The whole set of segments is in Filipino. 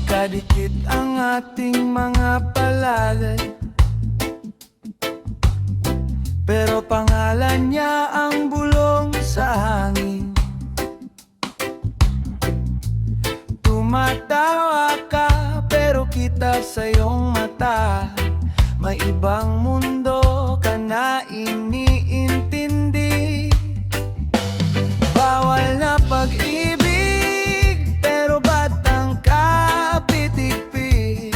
Magkadikit ang ating mga palagay, pero pangalan niya ang bulong sa hangin. Tumatawa ka pero kita sa iyong mata, may ibang mundo ka na iniintindi. Bawal na pag-ibig pero ba't ang kapitik-pik?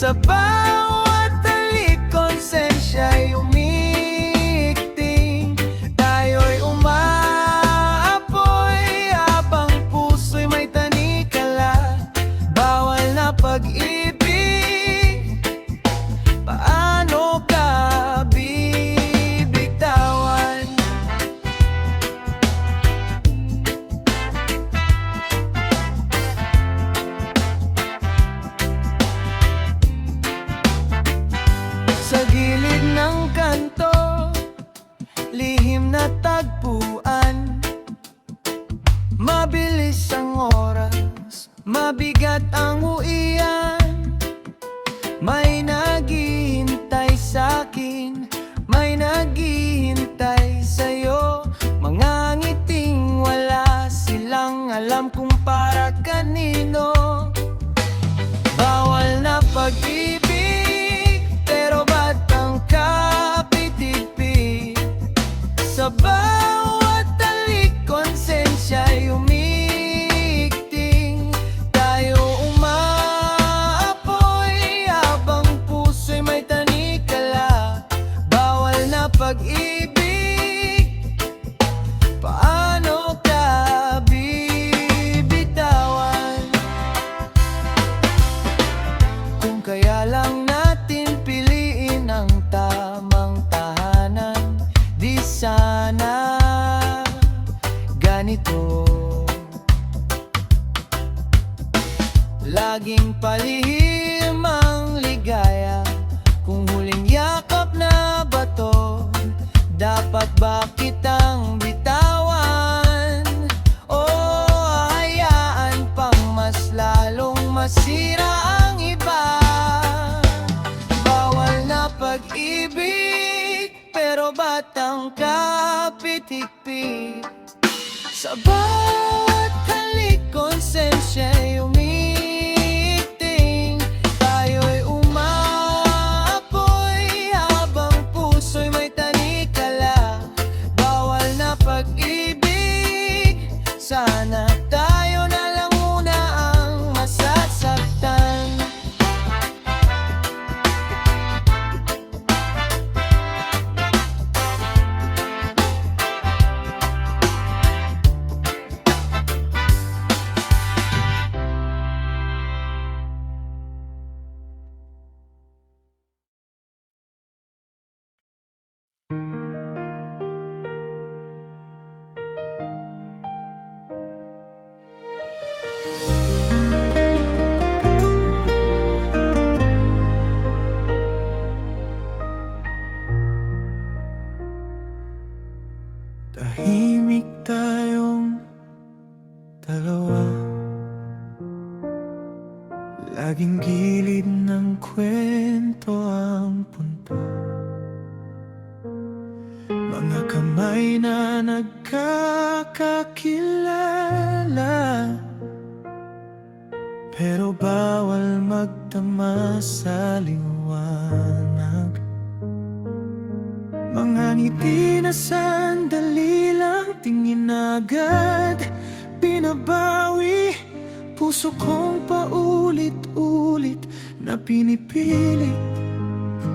Sa bawat halik konsensya'y umiikting. Tayo'y umaapoy habang puso'y may tanikala. Bawal na pag-ibig, paano ka bibitawan? Sa gilid ng kanto, lihim na tagpuan. Mabilis ang oras, mabigat ang uwian. May naghihintay sa'kin, may naghihintay sa'yo. Mga ngiting wala silang alam kung para kanino. Bawal na pag-ibig, pero ba't ang kapitik-pik? Sa bawat halik konsensya'y umiikting. Tayo umaapoy habang puso'y may tanikala. Bawal na pag-ibig, paano ka bibitawan? Kung kaya lang natin piliin ang tamang tahanan, di sana ganito. Laging palihim ang ligaya, kung huling yakap na ba to? Dapat ba kitang bitawan? O hayaan pang mas lalong masira ang iba? Bawal na pag-ibig, pero ba't ang kapitik-pik? Sa bawat halik konsensya'y umiikting. Tayo'y umaapoy habang puso'y may tanikala. Bawal na pag-ibig, sana tayo na lang muna ang masasaktan. Tahimik tayong dalawa, laging gilid ng kwento ang punto. Mga kamay na nagkakakilala, pero bawal magtama sa liwanag. Mga ngiti na sandali lang, tingin agad binabawi. Puso kong paulit-ulit na pinipilit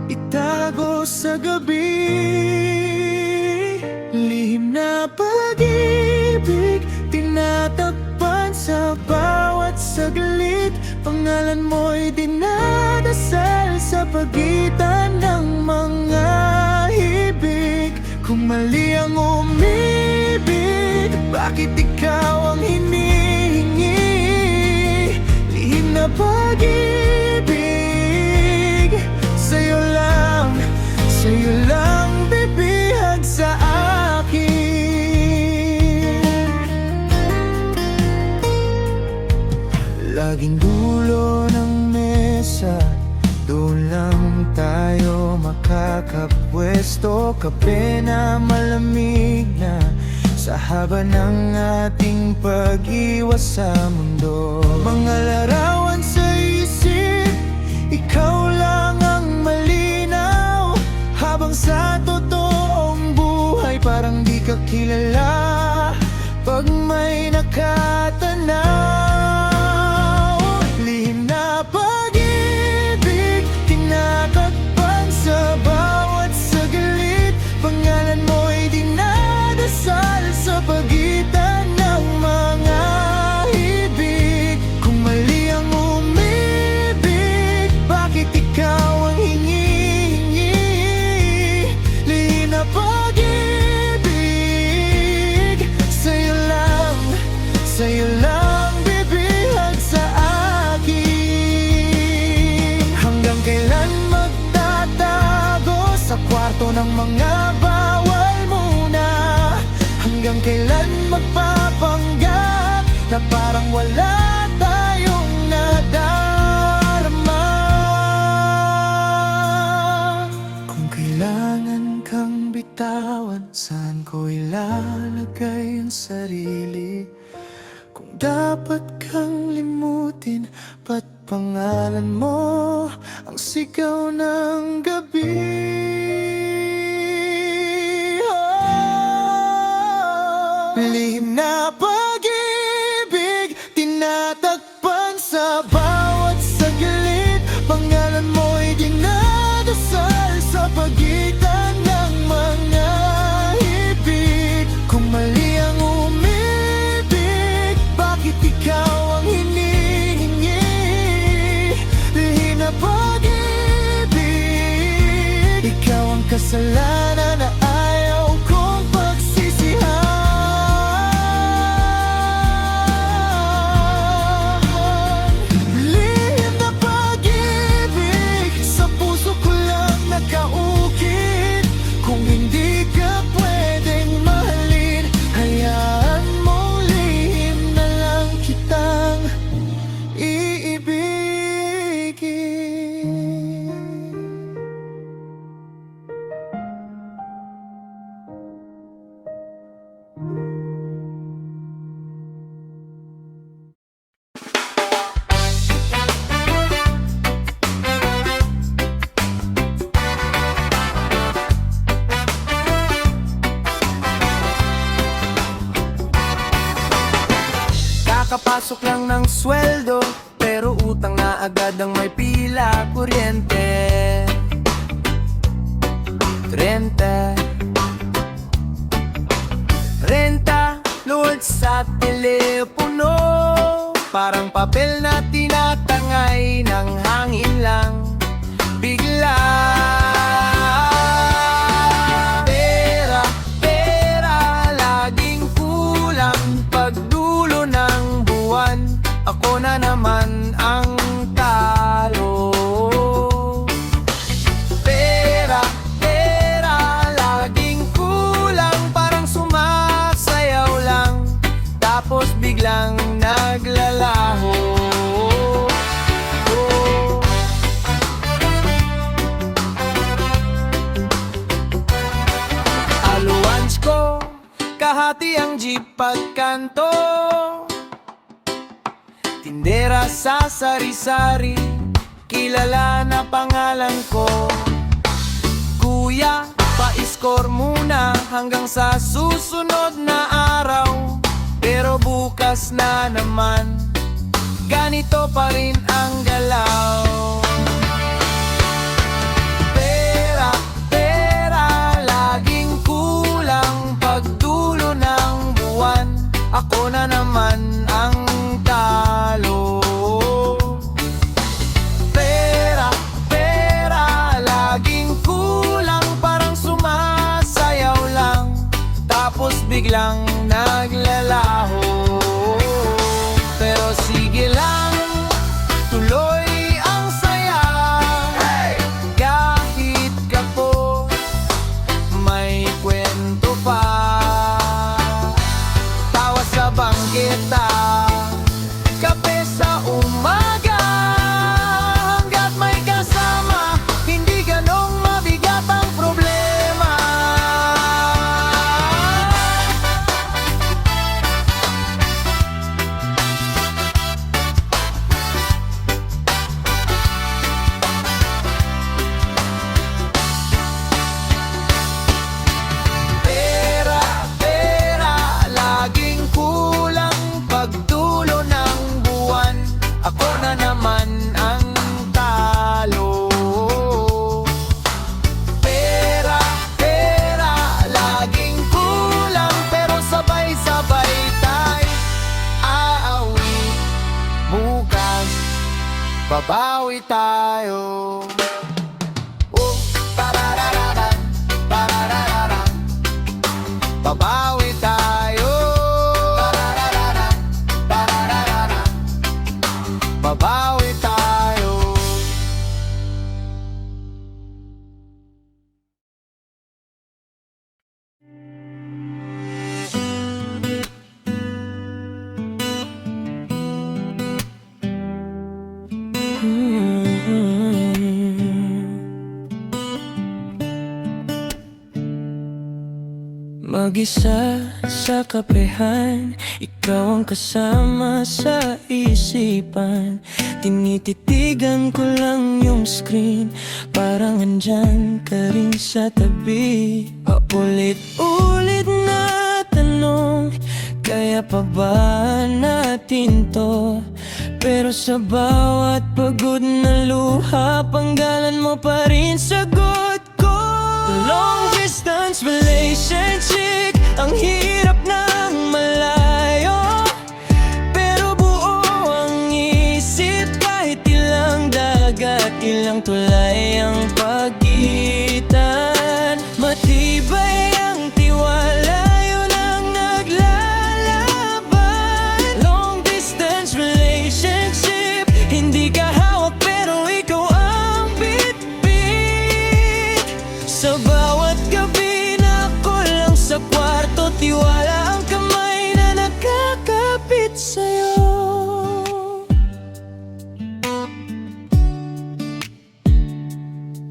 itago sa gabi. Lihim na pag-ibig, tinatakpan sa bawat saglit. Pangalan mo'y dinadasal sa pagitan ng mga hibig. Kung mali ang umibig, bakit ikaw ang hinihingi? Lihim na pag-ibig, sa'yo lang bibihag sa akin. Laging dulo ng mesa, doon lang tayo makakapwesto. Kape na malamig na sa haba ng ating pag-iwas sa mundo. Mga larawan sa isip, ikaw lang ang malinaw. Habang sa totoong buhay parang di ka kilala pag may nakatanaw. Lihim na pag-ibig, tinatakpan sa bawat saglit. Pangalan mo'y dinadasal sa pagitan ng mga ibig. Kung mali ang umibig, bakit ikaw ang hingi-hingi? Lihim na pag-ibig, sa'yo lang bibihag sa akin. Hanggang kailan magtatago sa kwarto ng mga bawal muna? Hanggang kailan magpapanggap na parang wala tayong nadarama? Kung kailangan kang bitawan, saan ko ilalagay ang sarili? Kung dapat kang limutin, ba't pangalan mo ang sigaw ng gabi? Lihim na pag-ibig, tinatakpan sa bawat saglit. Pangalan mo'y dinadasal sa pagitan ng mga ibig. Kung mali ang umibig, bakit ikaw ang hinihingi? Lihim na pag-ibig, ikaw ang kasalanan na ayaw kong pagsisihan. Lihim na pag-ibig, sa puso ko lang nakaukit. Kung hindi ka pwedeng mahalin, hayaan mong lihim na lang kitang iibigin. Kakapasok lang ng sweldo, pero utang na agad ang may pila. Kuryente, 30, renta, load sa telepono. Parang papel na tinatangay ng hangin lang. Bigla pera, pera, laging kulang. Pagdulo ng buwan, ako na naman ang talo. Pera, pera, laging kulang. Parang sumasayaw lang, tapos biglang naglalaho. Allowance ko, kahati ang jeep at kanto. Tindera sa sari-sari, kilala na pangalan ko. Kuya, pa-score muna hanggang sa susunod na araw. Pero bukas na naman, ganito pa rin ang galaw. Pera, pera, laging kulang. Pagdulo ng buwan, ako na naman ang talo. Pera, pera, laging kulang. Parang sumasayaw lang, tapos biglang naglalaho. Pero sige lang, tuloy ang babawi tayo. Parararara, parararara, babawi tayo. Parararara, parararara, babawi tayo. Mag-isa sa kapehan, ikaw ang kasama sa isipan. Tinititigan ko lang yung screen, parang andyan ka rin sa tabi. Paulit-ulit na tanong, kaya pa ba natin to? Pero sa bawat pagod na luha, panggalan mo pa rin sagot ko. Long distance relationship, ang hirap ng malayo, pero buo ang isip kahit ilang dagat, ilang tulay ang pagitan. Matibay ang tiwala, yun ang naglalaban. Long distance relationship, hindi ka hawak pero ikaw ang bitbit. Sa bawat gabi na ako lang sa kwarto, tiwala ang kamay na nakakapit sa'yo.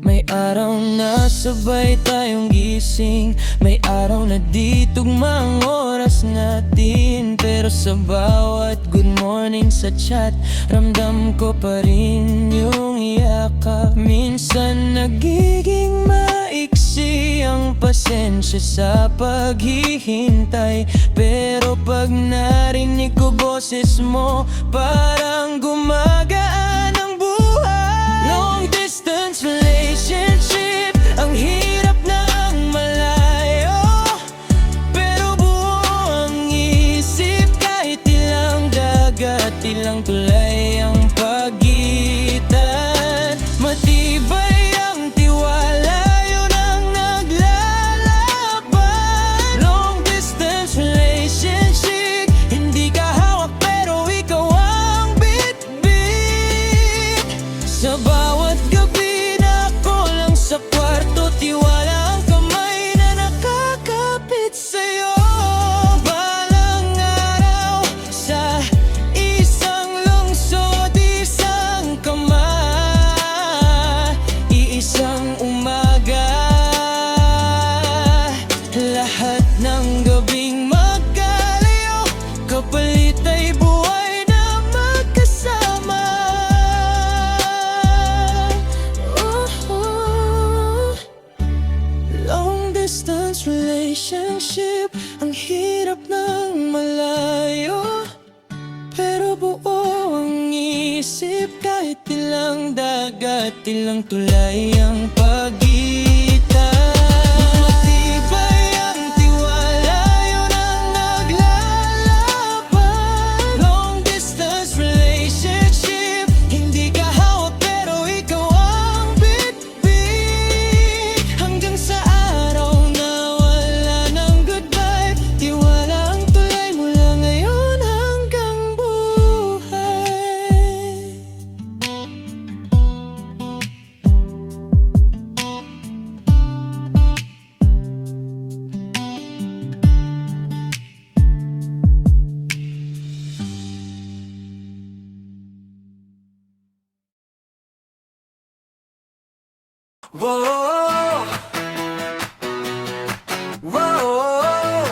May araw na sabay tayong gising, may araw na di tugma ang oras natin. Pero sa bawat good morning sa chat, ramdam ko pa rin yung yakap. Minsan nagiging maiksi ang pasensya sa paghihintay, pero pag narinig ko boses mo, parang gumagaan ang buhay. Long distance relationship, ang hirap ng malayo, pero buo ang isip kahit ilang dagat, ilang tulay ang pagitan. Matibay ang tiwala, yun ang naglalaban. Long distance relationship, hindi ka hawak pero ikaw ang bitbit. Sa bawat gabi na ako lang sa kwarto, tiwala ang kamay na nakakapit sa'yo. Balang araw sa isang lungsod, isang kamay, iisang umaga, lahat ng gabing magkalayo, kapalit ay buhay na magkasama. Long distance relationship, ang hirap ng malayo, pero buo ang isip kahit ilang dagat, ilang tulay ang pagitan. Matibay ang tiwala, yun ang naglalaban. Long distance relationship, hindi ka hawak pero ikaw ang bitbit. Hanggang sa araw na wala ng goodbye, tiwala ang tulay mula ngayon hanggang buhay. Whoa, whoa, whoa.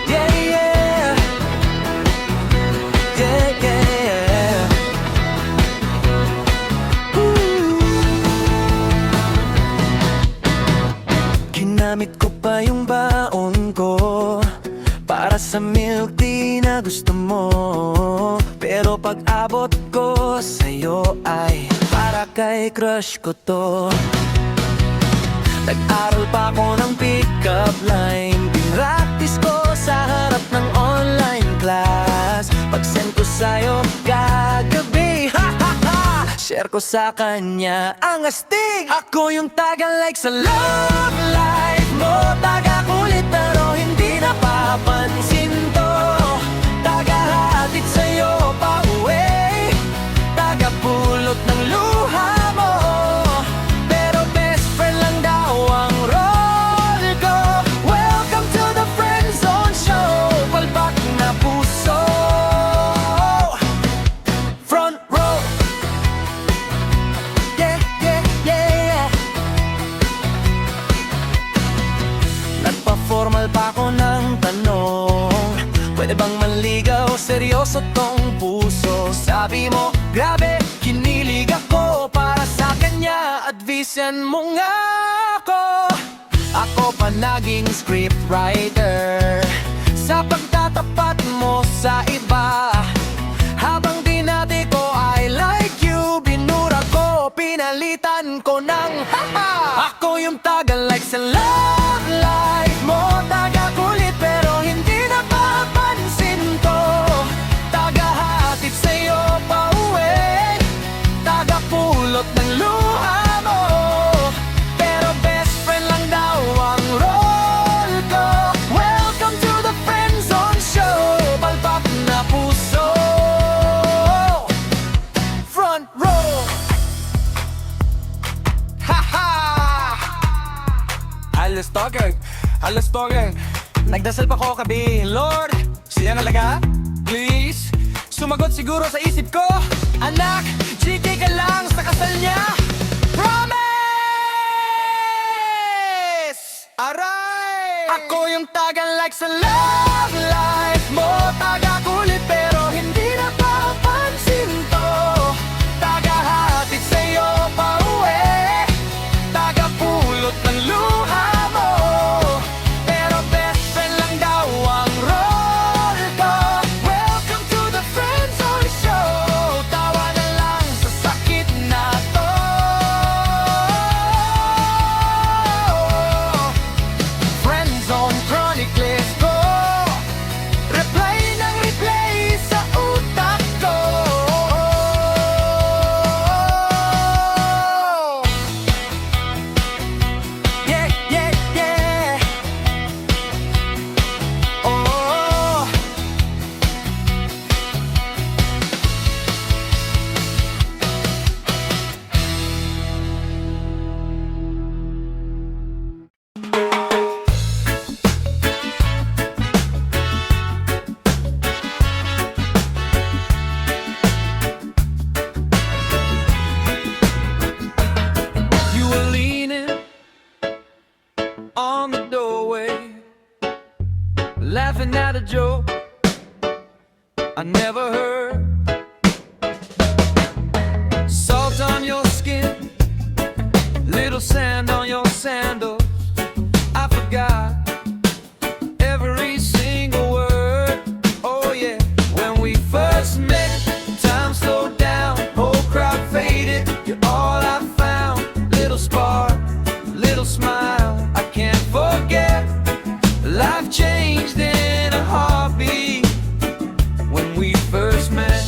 Yeah, yeah, yeah, yeah. Ginamit ko pa yung baon ko para sa milk tea na gusto mo, pero pag-abot ko sa'yo ay para kay crush ko to. Nag-aral pa ako ng pick-up line, pinractice ko sa harap ng online share ko sa kanya ang astig. Ako yung taga-like sa love life mo, taga-kulit pero hindi napapansin to, taga-hatid sa'yo pa-uwi, taga-pulot ng luha mo, pero best friend lang daw ang role ko. Welcome to the Friend Zone Show, palpak na puso, front row. Yeah, yeah, yeah. Nagpa-formal pa ako ng tanong, pwede bang manligaw, seryoso tong puso. Sabi mo, grabe, kinilig ako para sa kanya, advisean mo nga ako. Ako pa naging scriptwriter sa pagtatapat mo sa iba. Habang dinati ko I like you, binura ko, pinalitan ko ng haha. Ako yung taga-like sa love life mo, taga-kulit pero hindi napapansin to, taga-hatid sa'yo pa-uwi, taga-pulot ng luha mo, pero best friend lang daw ang role ko. Welcome to the Friend Zone Show, palpak na puso, front row. Haha! Alas talking. Nagdasal pa ko kabi, Lord, siya nalaga, please. Sumagot siguro sa isip ko, anak, GK ka lang sa kasal niya. Promise! Aray! Ako yung taga-like sa love life mo, taga-kulit pero hindi napapansin to, taga-hatid sa'yo pa-uwi, taga-pulot ng luha mo, pero best friend lang daw ang role ko. Welcome to the Friend Zone Show, tawa na lang sa sakit na to. Friend Zone Chronicles ko, replay ng replay sa utak ko. Yeah, yeah, yeah. Oh. You were leaning on the doorway, laughing at a joke I never heard. Salt on your skin, little sand on your sandals. I forgot every single word. Oh yeah, when we first met, time slowed down, whole crowd faded. You're all I found, little spark, little smile. I can't forget, life changed in a heartbeat when we first met.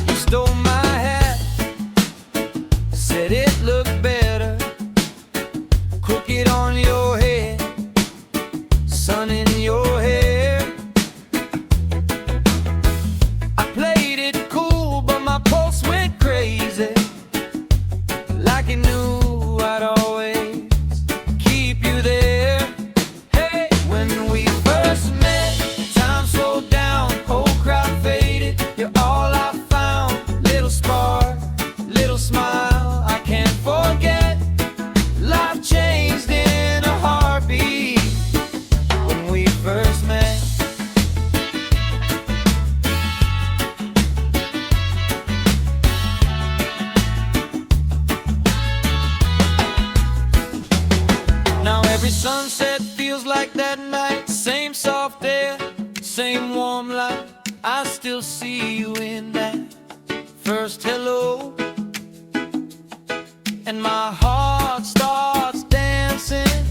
You stole my hat, said it looked better, crooked on your head, sun in your hair. I played it cool, but my pulse went crazy, like you knew I'd always keep you there. Hey, when we first met, time slowed down, whole crowd faded. You're all I found, little spark, little smile. I can't forget, life changed in a heartbeat when we first met. Now every sunset feels like that night, same soft air, same warm light. I still see you in that first hello, and my heart starts dancing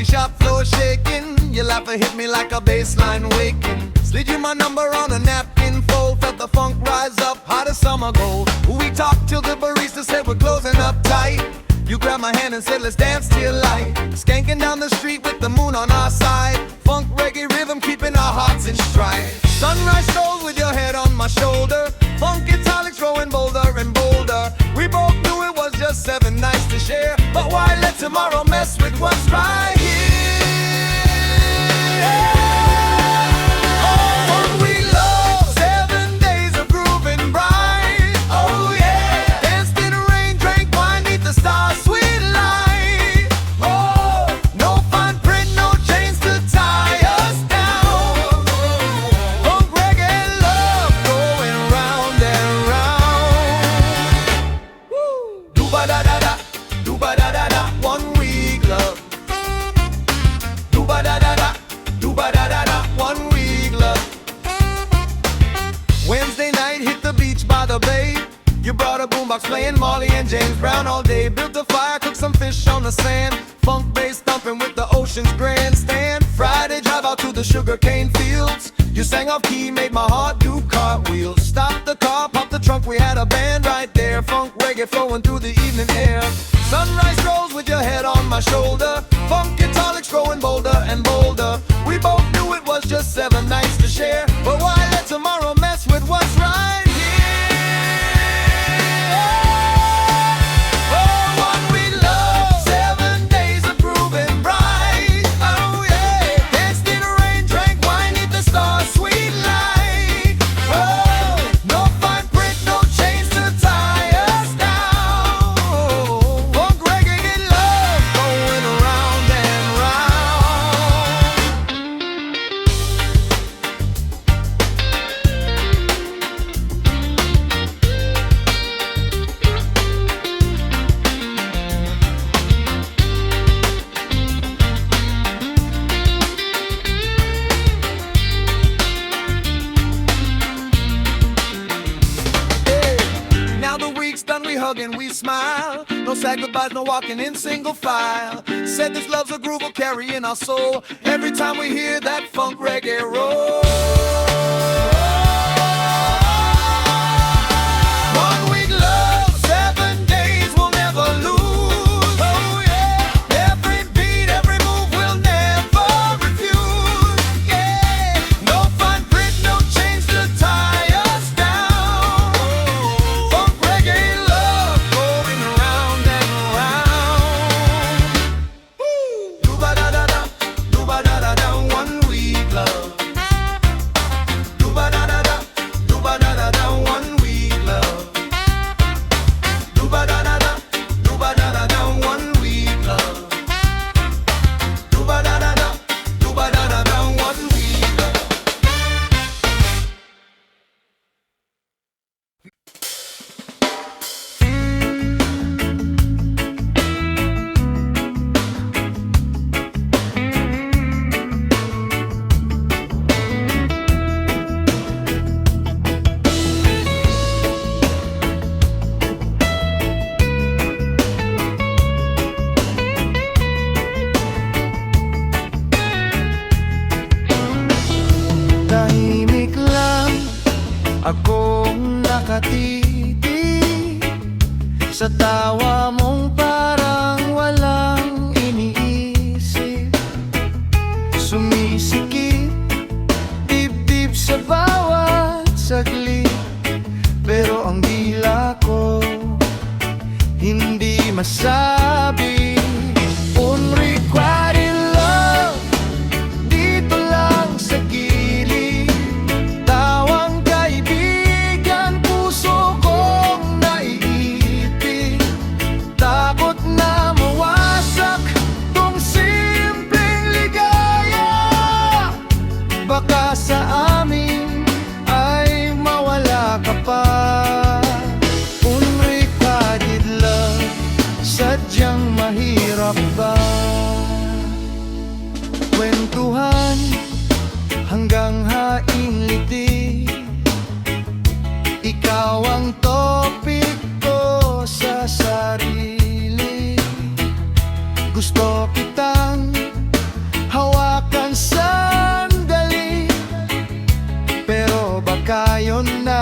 coffee shop floor shaking. Your laughter hit me like a baseline waking. Slid you my number on a napkin fold. Felt the funk rise up, hot as summer gold. We talked till the barista said we're closing up tight. You grabbed my hand and said let's dance till light. Skanking down the street with the moon on our side. Funk reggae rhythm keeping our hearts in stride. Sunrise strolls with your head on my shoulder. Funk italics growing bolder and bolder. We both knew it was just 7 nights to share. But why let tomorrow mess with what's right here? Oh, what we love, 7 days of grooving bright. Oh yeah, danced in the rain, drank wine, neath the stars, sweet light. Oh, no fine print, no chains to tie us down. Funk reggae love going round and round. Do-ba-da-da-da, do-ba-da-da-da, 1 week love. Do-ba-da-da-da, do-ba-da-da-da, 1 week love. Wednesday night, hit the beach by the bay. You brought a boombox playing Marley and James Brown all day. Built a fire, cooked some fish on the sand. Funk bass thumping with the ocean's grandstand. Friday, drive out to the sugarcane fields. You sang off key, made my heart do cartwheels. Stopped the car, popped the trunk, we had a band right there. Funk reggae flowing through the evening air. Sunrise rolls with your head on my shoulder. Funk italics growing bolder and bolder. We both knew it was just 7 nights to share. But why let tomorrow mess with what's right here? Oh, what we love, 7 days of grooving bright. Oh yeah, danced in the rain, drank wine, neath the stars, sweet light. Oh, no fine print, no chains to tie us down. Funk reggae get love going round and round. Hey, now the week's done, we hug and we smile. No sad goodbyes, no walking in single file. Said this love's a groove we'll carry in our soul. Every time we hear that funk reggae roll. 1 week love, 7 days we'll never lose. Oh yeah, every beat, every move we'll never refuse. Yeah, no fine print, no chains to tie us down. Funk reggae love going round and round. Do-ba-da-da-da, do-ba-da-da-da, 1 week love. Do-ba-da-da-da, do-ba-da-da-da, 1 week love. Do-ba-da-da-da, do-ba-da-da-da, 1 week love. Do-ba-da-da-da, do-ba-da-da-da, 1 week love. Tahimik lang akong nakatitig sa tawa mong parang walang iniisip. Sumisikip dibdib sa bawat saglit. Pero ang dila ko hindi masabi. Unrequited love, dito lang sa gilid. Tawang kaibigan, puso kong naiipit. Takot na mawasak tong simpleng ligaya. Baka sa amin ay mawala ka pa. Unrequited love, sadyang mahirap ba? Kwentuhan hanggang hainliti. Ikaw ang topic ko sa sarili. Gusto kitang tayo na